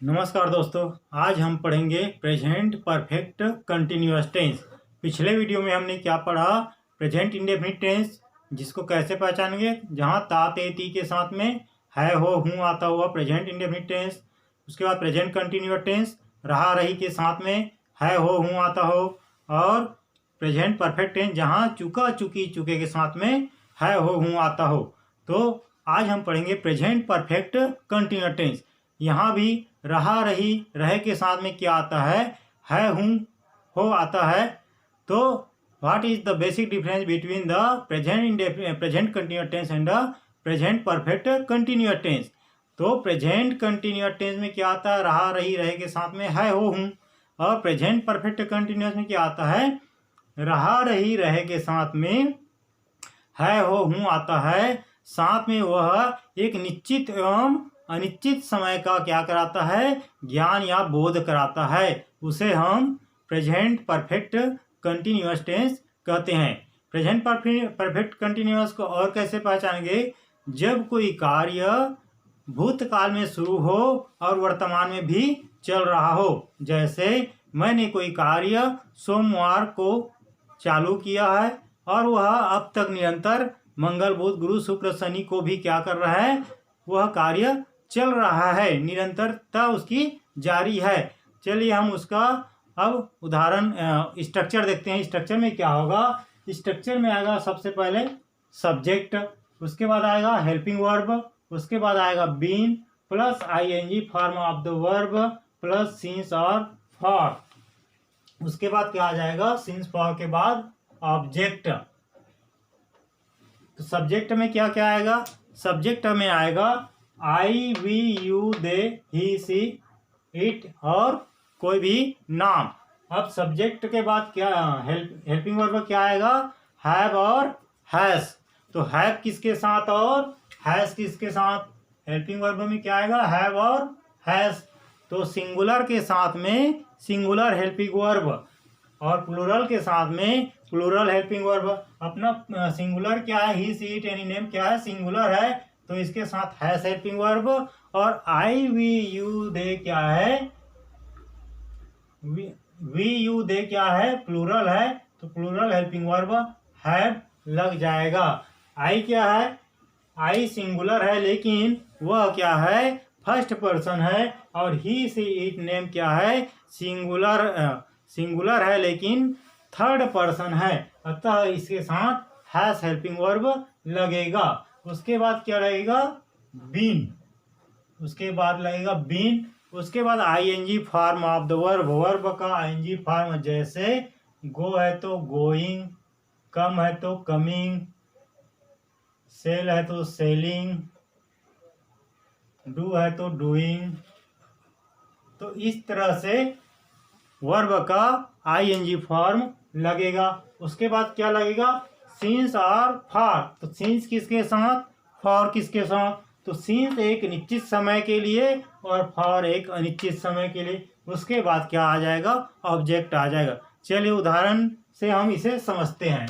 नमस्कार दोस्तों, आज हम पढ़ेंगे प्रेजेंट परफेक्ट कंटिन्यूअस टेंस। पिछले वीडियो में हमने क्या पढ़ा? प्रेजेंट इंडेफिनिट टेंस, जिसको कैसे पहचानेंगे? जहाँ ता ते ती के साथ में है हो हूँ आता हुआ प्रेजेंट इंडेफिनिट टेंस। उसके बाद प्रेजेंट कंटिन्यूअस टेंस, रहा रही के साथ में है हो हूँ आता हो। और प्रेजेंट परफेक्ट टेंस, जहाँ चुका चुकी चुके के साथ में है हो हूँ आता हो। तो आज हम पढ़ेंगे प्रेजेंट परफेक्ट कंटिन्यूअस टेंस। यहाँ भी रहा रही रहे के साथ में क्या आता है हूँ हो आता है। तो what is the basic difference between the present continuous tense and the present perfect continuous tense? तो प्रेजेंट कंटिन्यूअस टेंस में क्या आता है? रहा रही रहे के साथ में है हो हूँ। और प्रेजेंट परफेक्ट कंटिन्यूअस में क्या आता है? रहा रही रहे के साथ में है हो हूँ आता है, साथ में वह एक निश्चित एवं अनिश्चित समय का क्या कराता है? ज्ञान या बोध कराता है। उसे हम प्रेजेंट परफेक्ट कंटिन्यूअस टेंस कहते हैं। प्रेजेंट परफेक्ट कंटिन्यूअस को और कैसे पहचानेंगे? जब कोई कार्य भूतकाल में शुरू हो और वर्तमान में भी चल रहा हो। जैसे मैंने कोई कार्य सोमवार को चालू किया है और वह अब तक निरंतर मंगल बुध गुरु शुक्र शनि को भी क्या कर रहा है? वह कार्य चल रहा है, निरंतरता उसकी जारी है। चलिए हम उसका अब उदाहरण स्ट्रक्चर देखते हैं। स्ट्रक्चर में क्या होगा? स्ट्रक्चर में आएगा सबसे पहले सब्जेक्ट, उसके बाद आएगा हेल्पिंग वर्ब, उसके बाद आएगा been plus ING form of the verb plus since और फॉर। उसके बाद क्या आ जाएगा? सिंस फॉर के बाद ऑब्जेक्ट। तो सब्जेक्ट में क्या क्या आएगा? सब्जेक्ट में आएगा आई वी यू दे ही सी इट और कोई भी नाम। अब सब्जेक्ट के बाद क्या हेल्पिंग वर्ब क्या आएगा? हैव और हैज। तो हैव किसके साथ और हैज किसके साथ? हेल्पिंग वर्ब में क्या आएगा? हैव और हैज। तो सिंगुलर के साथ में सिंगुलर हेल्पिंग वर्ब और प्लूरल के साथ में प्लूरल हेल्पिंग वर्ब। अपना सिंगुलर क्या है? ही सी इट एनी नेम क्या है? सिंगुलर है, तो इसके साथ हैज हेल्पिंग वर्ब। और आई वी यू दे क्या है? वी यू दे क्या है? प्लूरल है, तो प्लूरल हेल्पिंग वर्ब हैव लग जाएगा। आई क्या है? आई सिंगुलर है, लेकिन वह क्या है? फर्स्ट पर्सन है। और ही सी इट नेम क्या है? सिंगुलर है, लेकिन थर्ड पर्सन है, अतः इसके साथ हैज हेल्पिंग वर्ब लगेगा। उसके बाद क्या लगेगा? बीन। उसके बाद लगेगा बीन। उसके बाद ING form of the verb, verb का आईएनजी फॉर्म। जैसे गो है तो गोइंग, कम है तो कमिंग, सेल है तो सेलिंग, डू है तो डूइंग। तो इस तरह से वर्ब का आईएनजी फॉर्म लगेगा। उसके बाद क्या लगेगा? सिंस और फॉर। तो सिंस किसके साथ? फॉर किसके साथ? तो सिंस एक निश्चित समय के लिए और फॉर एक अनिश्चित समय के लिए। उसके बाद क्या आ जाएगा? ऑब्जेक्ट आ जाएगा। चलिए उदाहरण से हम इसे समझते हैं।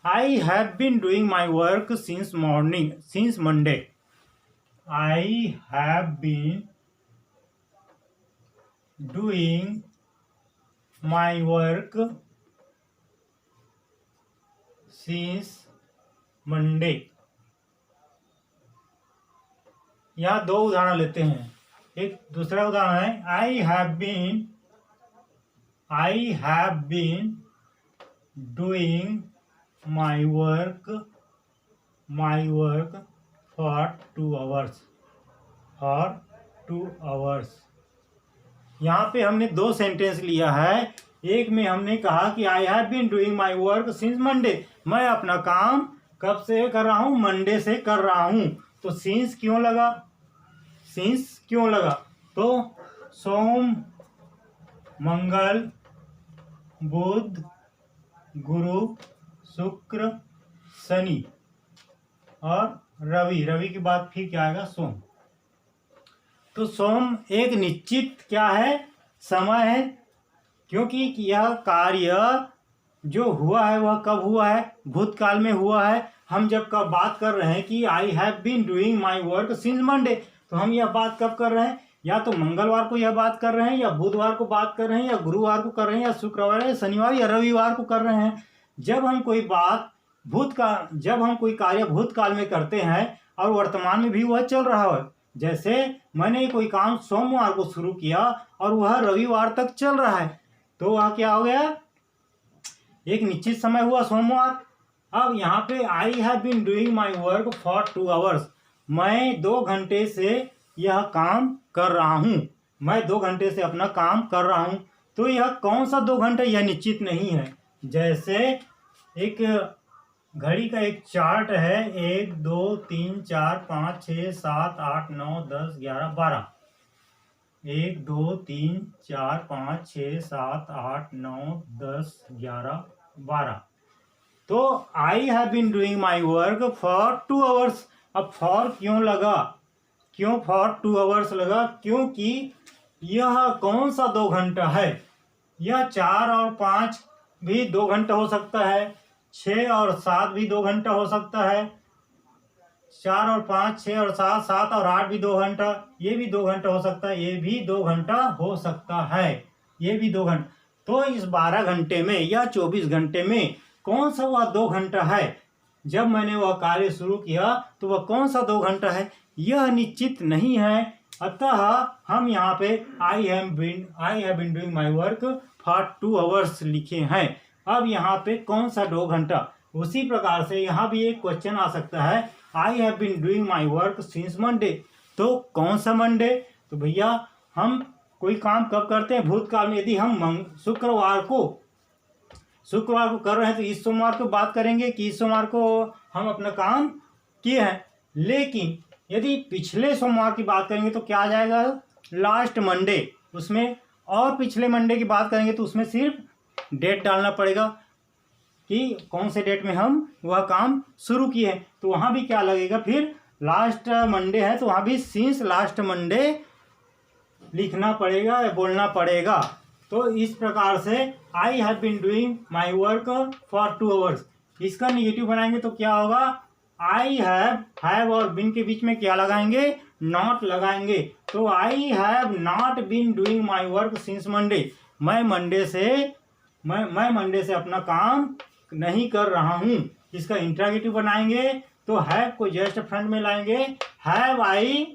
I have been doing my work since Monday. I have been doing my work since Monday. यहाँ दो उदाहरण लेते हैं। एक दूसरा उदाहरण है I have been doing my work for 2 hours. यहाँ पे हमने दो सेंटेंस लिया है। एक में हमने कहा कि I have been doing my work since Monday, मैं अपना काम कब से कर रहा हूँ? मंडे से कर रहा हूँ। तो सिंस क्यों लगा? तो सोम, मंगल, बुध, गुरु, शुक्र, शनि और रवि के बाद फिर क्या आएगा? सोम। तो सोम एक निश्चित क्या है? समय है, क्योंकि यह कार्य जो हुआ है वह कब हुआ है? भूतकाल में हुआ है। हम जब कब बात कर रहे हैं कि I have been doing my work since Monday, तो हम यह बात कब कर रहे हैं? या तो मंगलवार को यह बात कर रहे हैं, या बुधवार को बात कर रहे हैं, या गुरुवार को कर रहे हैं, या शुक्रवार या शनिवार या रविवार को कर रहे हैं। जब हम कोई कार्य भूतकाल में करते हैं और वर्तमान में भी वह चल रहा है, जैसे मैंने कोई काम सोमवार को शुरू किया और वह रविवार तक चल रहा है, तो वह क्या हो गया? एक निश्चित समय हुआ सोमवार। अब यहाँ पे I have been doing my work for 2 hours, मैं 2 घंटे से यह काम कर रहा हूँ, मैं 2 घंटे से अपना काम कर रहा हूँ। तो यह कौन सा 2 घंटे, यह निश्चित नहीं है। जैसे एक घड़ी का एक चार्ट है, 1 2 3 4 5 6 7 8 9 10 11 12, 1 2 3 4 5 6 7 8 9 10 11 12। तो I have been doing my work for 2 hours. अब फॉर क्यों लगा? क्यों फॉर 2 आवर्स लगा? क्योंकि यह कौन सा 2 घंटा है? यह 4 और 5 भी 2 घंटा हो सकता है, 6 और 7 भी 2 घंटा हो सकता है, 4 और 5 6 और 7 7 और 8 भी 2 घंटा, ये भी 2 घंटा हो सकता है, ये भी 2 घंटा हो सकता है, ये भी 2 घंटा। तो इस 12 घंटे में या 24 घंटे में कौन सा वह 2 घंटा है? जब मैंने वह कार्य शुरू किया तो वह कौन सा 2 घंटा है, यह निश्चित नहीं है। अतः हम यहाँ पे I have been doing my work for 2 hours लिखे हैं। अब यहाँ पे कौन सा 2 घंटा? उसी प्रकार से यहाँ भी एक क्वेश्चन आ सकता है, I have been doing my work since Monday, तो कौन सा मंडे? तो भैया हम कोई काम कब करते हैं भूतकाल में? यदि हम शुक्रवार को कर रहे हैं तो इस सोमवार को बात करेंगे कि इस सोमवार को हम अपना काम किए हैं। लेकिन यदि पिछले सोमवार की बात करेंगे तो क्या आ जाएगा? Last Monday. उसमें और पिछले मंडे की बात करेंगे तो उसमें सिर्फ डेट डालना पड़ेगा कि कौन से डेट में हम वह काम शुरू किए हैं। तो वहाँ भी क्या लगेगा? फिर लास्ट मंडे है तो वहाँ भी सिंस लास्ट मंडे लिखना पड़ेगा या बोलना पड़ेगा। तो इस प्रकार से I have been doing my work for 2 hours, इसका निगेटिव बनाएंगे तो क्या होगा? आई हैव और बीन के बीच में क्या लगाएंगे? नॉट लगाएंगे। तो I have not been doing my work since Monday, मैं मंडे से अपना काम नहीं कर रहा हूँ। इसका इंट्रोगेटिव बनाएंगे तो हैव को जस्ट फ्रंट में लाएंगे, have I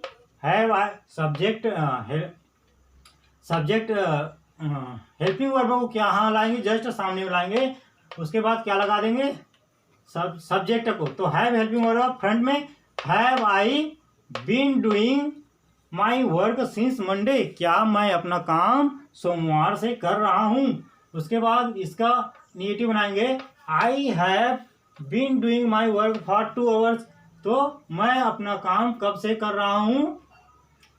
subject helping verb को क्या हाँ लाएंगे? जस्ट सामने में लाएंगे। उसके बाद क्या लगा देंगे? सब्जेक्ट को। तो हैव हेल्पिंग वर्ब फ्रंट में, have I been doing my work since Monday, क्या मैं अपना काम सोमवार से कर रहा हूँ। उसके बाद इसका निगेटिव बनाएंगे, I have been doing my work for 2 hours, तो मैं अपना काम कब से कर रहा हूँ?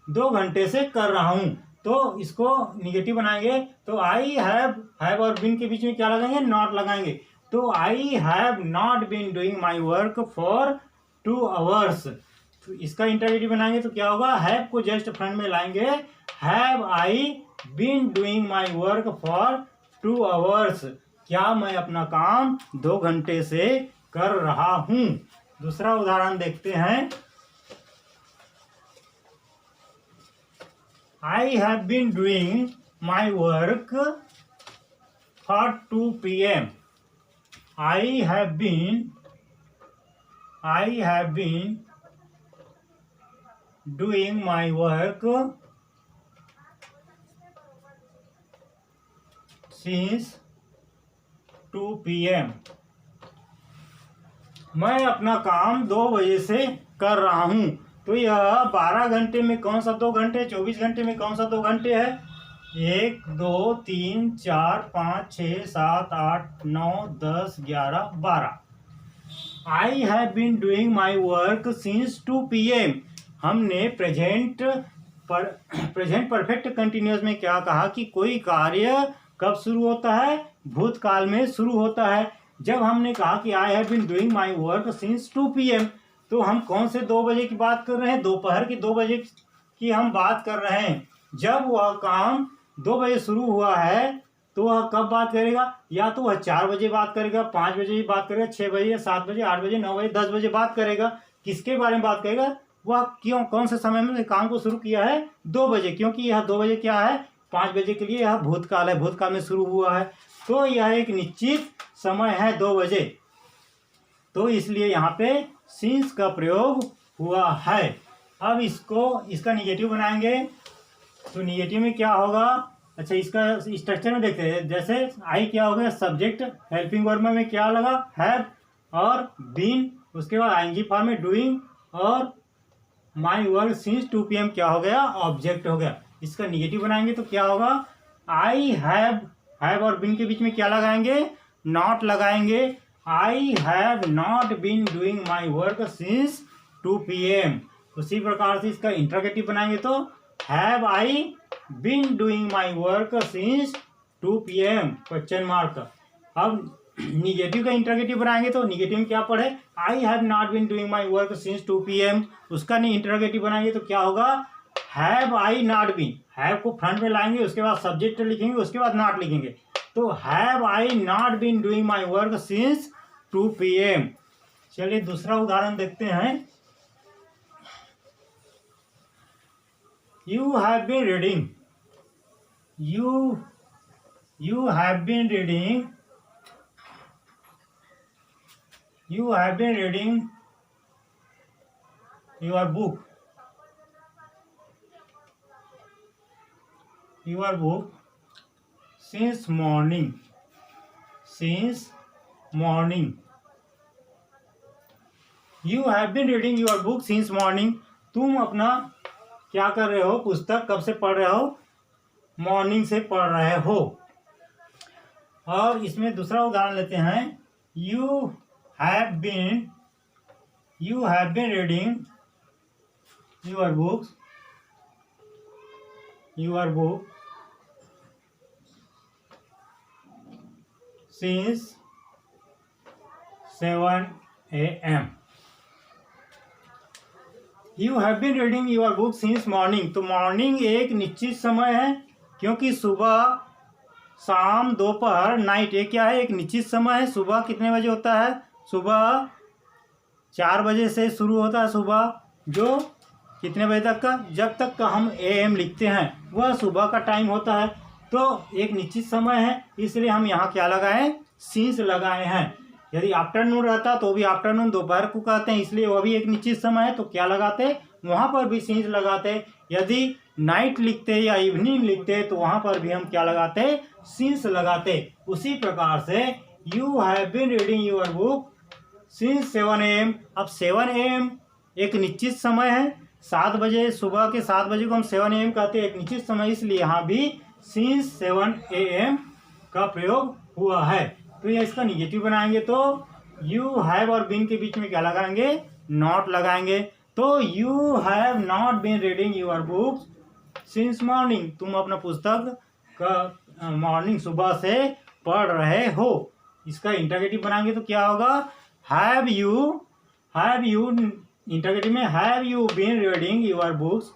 2 घंटे से कर रहा हूँ। तो इसको निगेटिव बनाएंगे तो आई हैव और बीन के बीच में क्या लगाएंगे? नॉट लगाएंगे। तो I have not been doing my work for 2 hours. तो इसका इंटरगेटिव बनाएंगे तो क्या होगा? हैव को जस्ट फ्रंट में लाएंगे, have I been doing my work for 2 hours, क्या मैं अपना काम 2 घंटे से कर रहा हूँ। दूसरा उदाहरण देखते हैं, I have been doing my work for 2 p.m. I have been doing my work since 2 p.m. मैं अपना काम 2 बजे से कर रहा हूँ। तो यह 12 घंटे में कौन सा 2 घंटे, 24 घंटे में कौन सा 2 घंटे है? 1 2 3 4 5 6 7 8 9 10 11 12। I have been doing my work since 2 p.m. हमने प्रेजेंट परफेक्ट कंटिन्यूअस में क्या कहा कि कोई कार्य कब शुरू होता है? भूतकाल में शुरू होता है। जब हमने कहा कि I have been doing my work since 2 p.m. तो हम कौन से 2 बजे की बात कर रहे हैं? दोपहर के 2 बजे की हम बात कर रहे हैं। जब वह काम 2 बजे शुरू हुआ है तो वह कब बात करेगा, या तो वह 4 बजे बात करेगा, 5 बजे भी बात करेगा, 6 बजे, 7 बजे, 8 बजे, 9 बजे, 10 बजे बात करेगा। किसके बारे में बात करेगा, वह क्यों कौन से समय में काम को शुरू किया है, 2 बजे, क्योंकि यह 2 बजे क्या है, 5 बजे के लिए यह भूतकाल है, भूतकाल में शुरू हुआ है, तो यह एक निश्चित समय है 2 बजे, तो इसलिए यहाँ पे सिंस का प्रयोग हुआ है। अब इसका निगेटिव बनाएंगे, तो निगेटिव में क्या होगा, अच्छा इसका स्ट्रक्चर में देखते हैं। जैसे आई क्या हो गया, सब्जेक्ट, हेल्पिंग वर्ब में क्या लगा, हैव और बीन, उसके बाद आईएनजी फॉर्म में डूइंग, और माई वर्क सिंस 2 PM क्या हो गया, ऑब्जेक्ट हो गया। इसका निगेटिव बनाएंगे तो क्या होगा, आई हैव और बीन के बीच में क्या लगाएंगे, नॉट लगाएंगे। I have not been doing my work since 2 PM। उसी प्रकार से इसका इंटरोगेटिव बनाएंगे तो have I been doing my work since 2 PM question mark. अब निगेटिव का इंटरोगेटिव बनाएंगे तो निगेटिव में क्या पढ़े, I have not been doing my work since 2 PM। उसका इंटरोगेटिव बनाएंगे तो क्या होगा, have I not been, have को फ्रंट में लाएंगे, उसके बाद सब्जेक्ट लिखेंगे, उसके बाद नॉट लिखेंगे, तो have I not been doing my work since 2 PM। चलिए दूसरा उदाहरण देखते हैं। You have been reading. You have been reading. You have been reading your book. Your book since morning. Since morning. You have been reading your book since morning. तुम अपना क्या कर रहे हो, पुस्तक कब से पढ़ रहे हो, मॉर्निंग से पढ़ रहे हो। और इसमें दूसरा उदाहरण लेते हैं। You have been reading your book since 7 AM। You have been reading your book since morning, तो मॉर्निंग एक निश्चित समय है, क्योंकि सुबह, शाम, दोपहर, नाइट, ये क्या है, एक निश्चित समय है। सुबह कितने बजे होता है, सुबह 4 बजे से शुरू होता है सुबह, जो कितने बजे तक का, जब तक का हम AM लिखते हैं वह सुबह का टाइम होता है, तो एक निश्चित समय है, इसलिए हम यहाँ क्या लगाए, सिंस लगाए हैं। यदि आफ्टरनून रहता तो भी आफ्टरनून, दोपहर को कहते हैं, इसलिए वह भी एक निश्चित समय है, तो क्या लगाते, वहाँ पर भी सिंस लगाते। यदि नाइट लिखते या इवनिंग लिखते तो वहाँ पर भी हम क्या लगाते, सिंस लगाते। उसी प्रकार से you have been reading your book since 7 AM। अब 7 AM एक निश्चित समय है, 7 बजे, सुबह के 7 बजे को हम 7 AM कहते हैं, एक निश्चित समय, इसलिए यहाँ भी सिंस 7 AM का प्रयोग हुआ है। तो ये इसका निगेटिव बनाएंगे तो यू हैव और बीन के बीच में क्या लगाएंगे, नॉट लगाएंगे। तो you have not been reading your book since morning, तुम अपना पुस्तक का मॉर्निंग, सुबह से पढ़ रहे हो। इसका इंटरोगेटिव बनाएंगे तो क्या होगा, हैव यू इंटरोगेटिव में have you been reading your books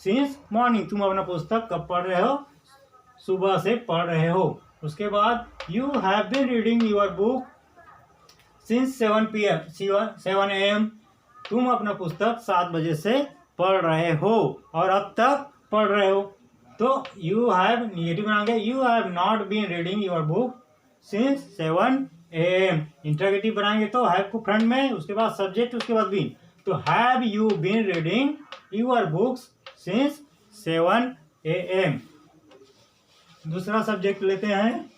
since morning, तुम अपना पुस्तक कब पढ़ रहे हो, सुबह से पढ़ रहे हो। उसके बाद you have been reading your book since 7 AM, तुम अपना पुस्तक 7 बजे से पढ़ रहे हो और अब तक पढ़ रहे हो। तो यू हैव निगेटिव बनाएंगे, you have not been reading your book since 7 AM। Interrogative बनाएंगे तो हैव को फ्रंट में, उसके बाद सब्जेक्ट, उसके बाद बीन, तो have you been reading your books since 7 AM। दूसरा सब्जेक्ट लेते हैं।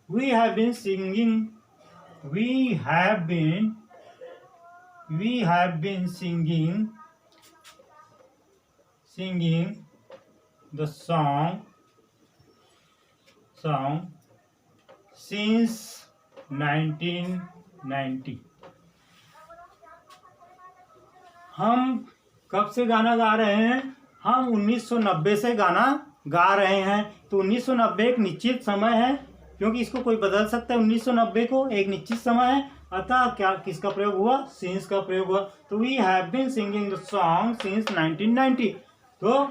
We have been singing the song since 1990। हम कब से गाना गा रहे हैं, हम 1990 से गाना गा रहे हैं। तो 1990 एक निश्चित समय है, क्योंकि इसको कोई बदल सकता है। 1990 को एक निश्चित समय है, अतः क्या किसका प्रयोग हुआ, सिंस का प्रयोग हुआ। तो we have been singing the song since 1990। तो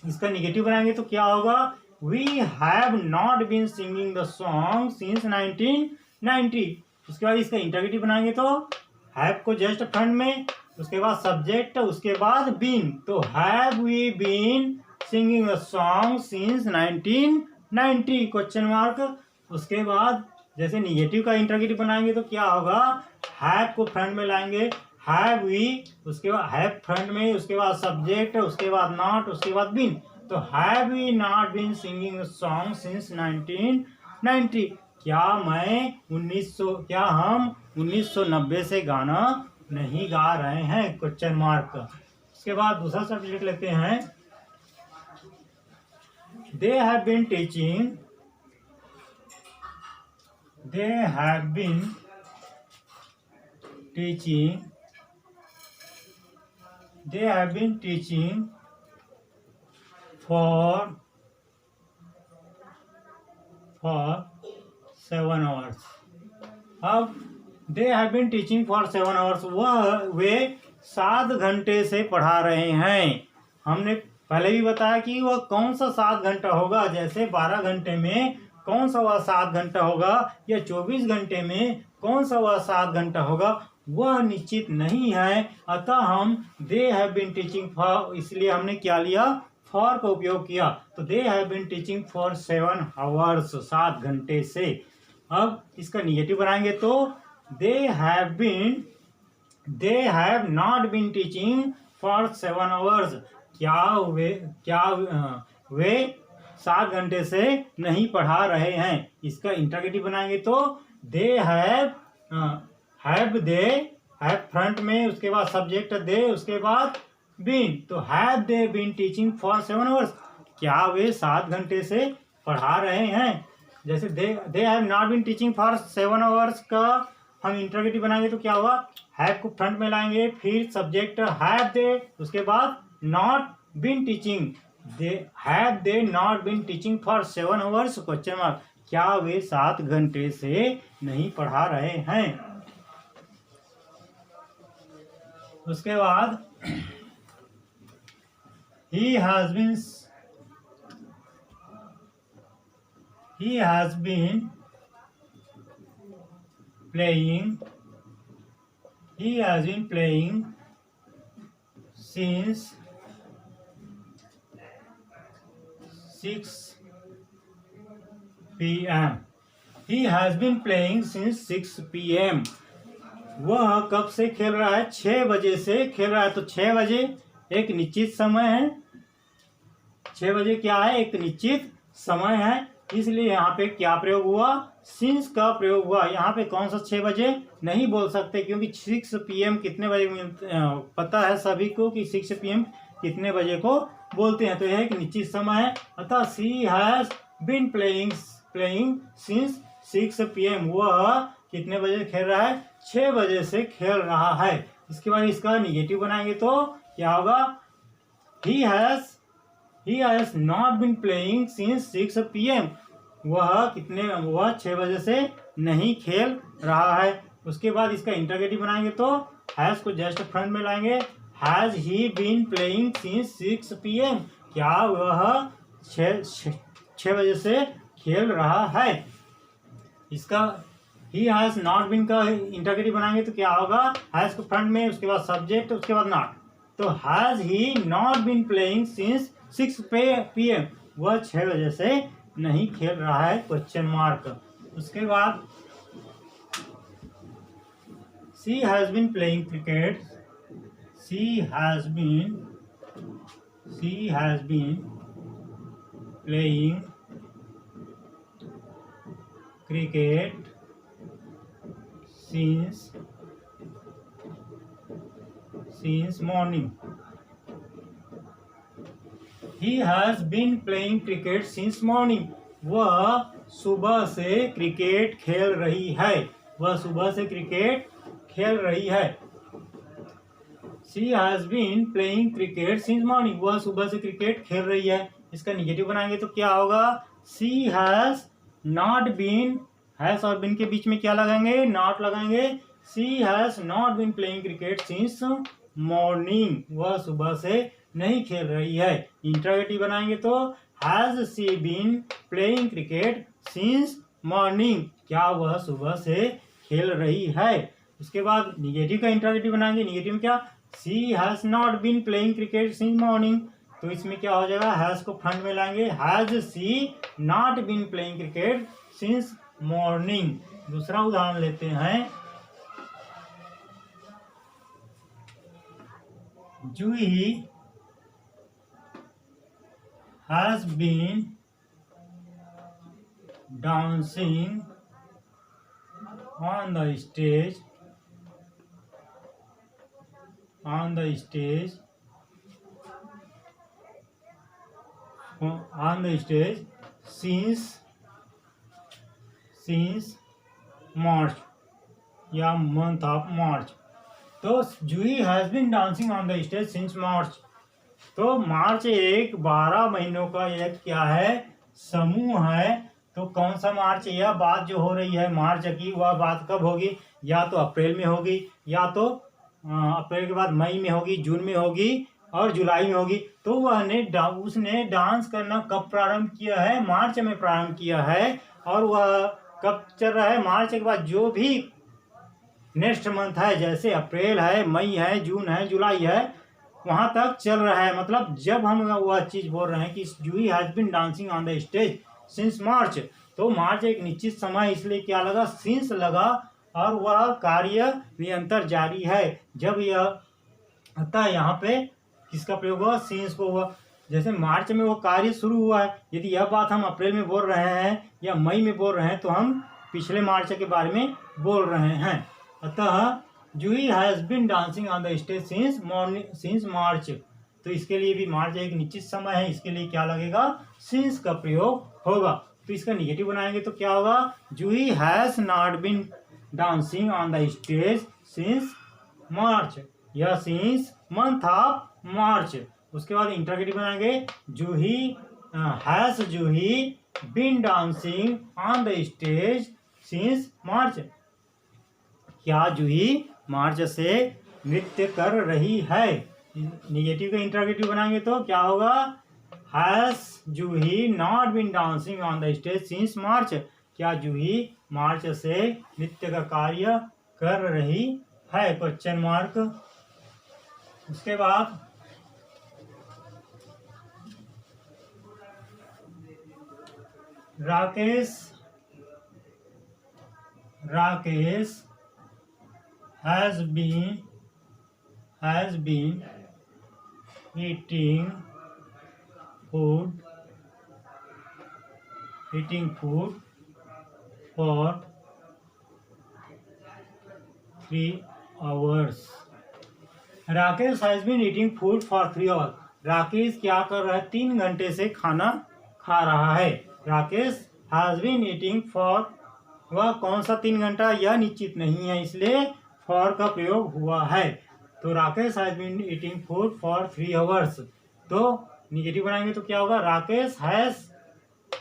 इसका निगेटिव बनाएंगे तो क्या होगा, we have not been singing the song since 1990। उसके बाद इसका इंटरोगेटिव बनाएंगे तो हैव को जस्ट फ्रंट में, उसके बाद सब्जेक्ट, उसके बाद बीन, तो have we been singing the song since 1990 question mark. उसके बाद जैसे निगेटिव का इंटरोगेटिव बनाएंगे तो क्या होगा, हैव को फ्रंट में लाएंगे, हैव वी, उसके बाद हैव फ्रंट में, उसके बाद सब्जेक्ट, उसके बाद नॉट, उसके बाद बीन, तो have we not been singing song since 1990। क्या हम 1990 से गाना नहीं गा रहे हैं क्वेश्चन मार्क। उसके बाद दूसरा शब्द लिख लेते हैं, they have been teaching, they have been teaching for 7 hours। अब they have been teaching for 7 hours, वे 7 घंटे से पढ़ा रहे हैं। हमने पहले भी बताया कि वह कौन सा 7 घंटा होगा, जैसे 12 घंटे में कौन सा वह 7 घंटा होगा, या 24 घंटे में कौन सा वह 7 घंटा होगा, वह निश्चित नहीं है। अतः हम they have been teaching for, इसलिए हमने क्या लिया, फॉर का उपयोग किया। तो they have been teaching for 7 hours, 7 घंटे से। अब इसका निगेटिव बनाएंगे तो they have not been teaching for 7 hours, वे 7 घंटे से नहीं पढ़ा रहे हैं। इसका इंटरोगेटिव बनाएंगे तो दे हैव फ्रंट में, उसके बाद सब्जेक्ट दे, उसके बाद बीन, तो have they been teaching for 7 hours, क्या वे 7 घंटे से पढ़ा रहे हैं। जैसे they have not been teaching for 7 hours का हम इंटरोगेटिव बनाएंगे तो क्या होगा, हैव को फ्रंट में लाएंगे, फिर सब्जेक्ट हैव दे, उसके बाद not been teaching, have they not been teaching for 7 hours question mark, क्या वे 7 घंटे से नहीं पढ़ा रहे हैं। उसके बाद he has been playing since 6 p.m. He has been playing since 6 p.m. वह कब से खेल रहा है, 6 बजे से खेल रहा है। तो 6 बजे एक निश्चित समय है, 6 बजे क्या है, एक निश्चित समय है, इसलिए यहाँ पे क्या प्रयोग हुआ, सिंस का प्रयोग हुआ। यहाँ पे कौन सा 6 बजे नहीं बोल सकते, क्योंकि 6 PM कितने बजे पता है सभी को कि 6 PM कितने बजे को बोलते हैं, तो यह एक निश्चित समय है। अतः she has been playing since 6 PM, वह कितने बजे खेल रहा है, 6 बजे से खेल रहा है। इसके बाद इसका निगेटिव बनाएंगे तो क्या होगा, he has not been playing since 6 PM, वह 6 बजे से नहीं खेल रहा है। उसके बाद इसका इंटरोगेटिव बनाएंगे तो हैज को जस्ट फ्रंट में लाएंगे, has he been playing since 6 PM, क्या वह 6 बजे से खेल रहा है। इसका ही हैज नॉट बीन का इंटरोगेटिव बनाएंगे तो क्या होगा, हैज को फ्रंट में, उसके बाद सब्जेक्ट, उसके बाद नॉट, तो has he not been playing since 6 PM, वह 6 बजे से नहीं खेल रहा है क्वेश्चन मार्क। उसके बाद she has been playing cricket, she has been playing cricket since morning, he has been playing cricket since morning, वह सुबह से क्रिकेट खेल रही है, she has been playing cricket since morning, वह सुबह से क्रिकेट खेल रही है। इसका निगेटिव बनाएंगे तो क्या होगा, she has not been, has और बिन के बीच में क्या लगाएंगे, नॉट लगाएंगे, she has not been playing cricket since morning, वह सुबह से नहीं खेल रही है। इंटरोगेटिव बनाएंगे तो has she been playing cricket since morning, क्या वह सुबह से खेल रही है। उसके बाद निगेटिव का इंटरोगेटिव बनाएंगे। निगेटिव क्या, she has not been playing cricket since morning, तो इसमें क्या हो जाएगा, हैज को फ्रंट में लाएंगे, has she not been playing cricket since morning. दूसरा उदाहरण लेते हैं, Juhi has been dancing on the stage since March या month of March। तो Juhi has been dancing on the stage since March, तो मार्च एक 12 महीनों का एक क्या है, समूह है। तो कौन सा मार्च, यह बात जो हो रही है मार्च की, वह बात कब होगी, या तो अप्रैल में होगी, या तो अप्रैल के बाद मई में होगी, जून में होगी और जुलाई में होगी। तो उसने डांस करना कब प्रारंभ किया है, मार्च में प्रारंभ किया है। और वह कब चल रहा है, मार्च के बाद जो भी नेक्स्ट मंथ है, जैसे अप्रैल है, मई है, जून है, जुलाई है, वहां तक चल रहा है। मतलब जब हम वह चीज बोल रहे हैं कि Juhi has been dancing on the stage since March, तो मार्च एक निश्चित समय, इसलिए क्या लगा, सिंस लगा, और वह कार्य निरंतर जारी है। जब यह अतः यहाँ पे किसका प्रयोग हुआ, सिंस को हुआ। जैसे मार्च में वो कार्य शुरू हुआ है, यदि यह बात हम अप्रैल में बोल रहे हैं या मई में बोल रहे हैं, तो हम पिछले मार्च के बारे में बोल रहे हैं। अतः Juhi has been dancing on the stage since March, तो इसके लिए भी मार्च एक निश्चित समय है, इसके लिए क्या लगेगा, सिंस का प्रयोग होगा। तो इसका निगेटिव बनाएंगे तो क्या होगा, Juhi has not been dancing on the stage since March, या सिंस मंथ ऑफ मार्च। उसके बाद इंटरोगेटिव बनाएंगे, Juhi been dancing on the stage since March, क्या जूही मार्च से नृत्य कर रही है। निगेटिव का इंटरोगेटिव बनाएंगे तो क्या होगा, has Juhi not been dancing on the stage since March, क्या जूही मार्च से नृत्य का कार्य कर रही है, क्वेश्चन मार्क। उसके बाद Rakesh has been eating food for 3 hours। Rakesh has been eating food for 3 hours, Rakesh क्या कर रहा है, 3 घंटे से खाना खा रहा है। Rakesh has been eating for, वह कौन सा 3 घंटा, यह निश्चित नहीं है, इसलिए फॉर का प्रयोग हुआ है। तो Rakesh has been eating food for 3 hours, तो निगेटिव बनाएंगे तो क्या होगा, राकेश हैज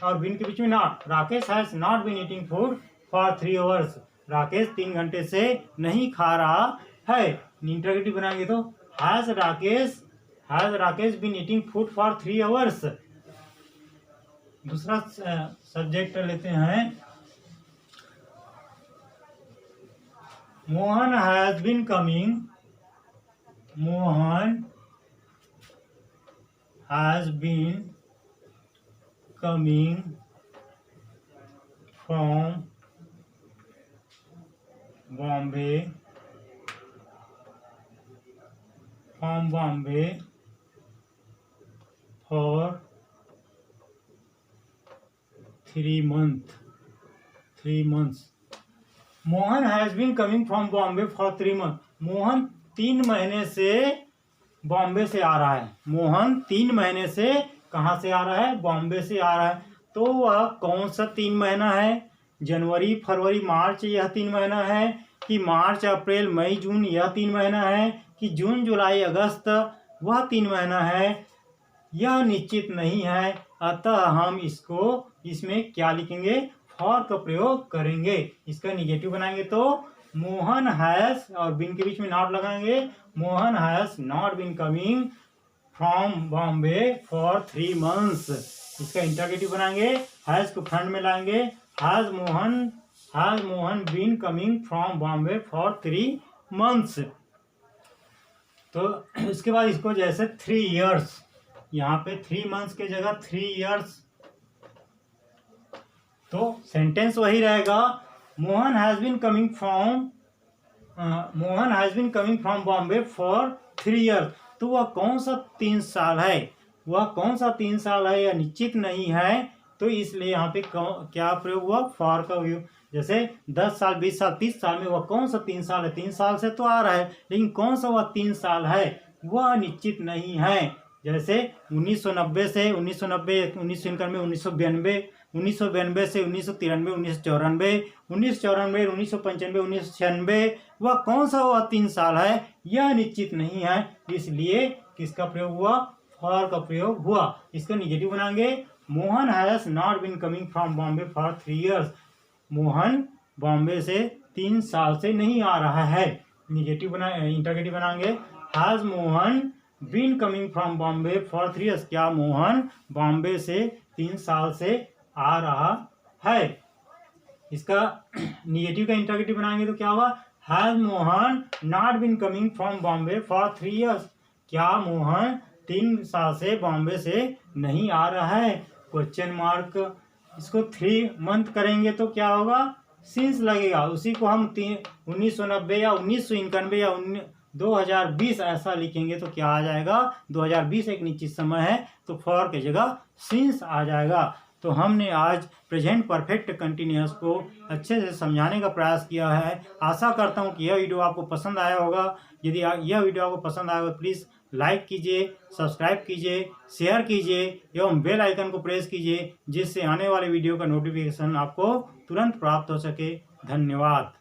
और बीन के बीच में not, Rakesh has not been eating food for 3 hours, Rakesh 3 घंटे से नहीं खा रहा है। इंटरोगेटिव बनाएंगे तो has Rakesh been eating food for 3 hours. दूसरा सब्जेक्ट लेते हैं, Mohan has been coming from Bombay for 3 months। Mohan has been coming from Bombay for 3 months, Mohan 3 महीने से बॉम्बे से आ रहा है। मोहन 3 महीने से कहाँ से आ रहा है, बॉम्बे से आ रहा है। तो वह कौन सा 3 महीना है, जनवरी फरवरी मार्च यह 3 महीना है, कि मार्च अप्रैल मई जून यह 3 महीना है, कि जून जुलाई अगस्त वह 3 महीना है, यह निश्चित नहीं है। अतः हम इसमें क्या लिखेंगे, फॉर का प्रयोग करेंगे। इसका निगेटिव बनाएंगे तो मोहन हैज और बीन के बीच में नॉट लगाएंगे, Mohan has not been coming from Bombay for 3 months। इसका इंटरोगेटिव बनाएंगे, हैज को फ्रंट में लाएंगे, has Mohan been coming from Bombay for 3 months। तो इसके बाद इसको जैसे 3 years, यहाँ पे 3 months के जगह 3 years, तो सेंटेंस वही रहेगा, Mohan has been coming from Bombay for 3 years। तो वह कौन सा 3 साल है, वह कौन सा 3 साल है यह निश्चित नहीं है, तो इसलिए यहाँ पे क्या प्रयोग हुआ, फॉर का उपयोग। जैसे 10 साल 20 साल 30 साल में वह कौन सा 3 साल है, 3 साल से तो आ रहा है, लेकिन कौन सा वह 3 साल है वह निश्चित नहीं है। जैसे 1990 से 1991 1992 1992 से 1993 1994 1994 1995 1996, वह कौन सा वह 3 साल है यह निश्चित नहीं है, इसलिए किसका प्रयोग हुआ, फॉर का प्रयोग हुआ। इसका निगेटिव बनाएंगे, Mohan has not been coming from Bombay for 3 years। Mohan Bombay से 3 साल से नहीं आ रहा है। निगेटिव इंटरोगेटिव बनाएंगे, has Mohan been coming from Bombay for 3 years। क्या मोहन बॉम्बे से 3 साल से आ रहा है। इसका निगेटिव का इंटरोगेटिव बनाएंगे तो क्या हुआ, has Mohan not been coming from Bombay for 3 years। क्या मोहन 3 साल से बॉम्बे से नहीं आ रहा है, क्वेश्चन मार्क। इसको 3 month करेंगे तो क्या होगा, सिंस लगेगा, उसी को हम 1990 या 1991 या 2020 ऐसा लिखेंगे तो क्या आ जाएगा, 2020 एक निश्चित समय है तो फॉर की जगह सिंस आ जाएगा। तो हमने आज प्रेजेंट परफेक्ट कंटिन्यूअस को अच्छे से समझाने का प्रयास किया है। आशा करता हूँ कि यह वीडियो आपको पसंद आया होगा। यदि यह वीडियो आपको पसंद आया तो प्लीज़ लाइक कीजिए, सब्सक्राइब कीजिए, शेयर कीजिए एवं बेल आइकन को प्रेस कीजिए, जिससे आने वाले वीडियो का नोटिफिकेशन आपको तुरंत प्राप्त हो सके। धन्यवाद।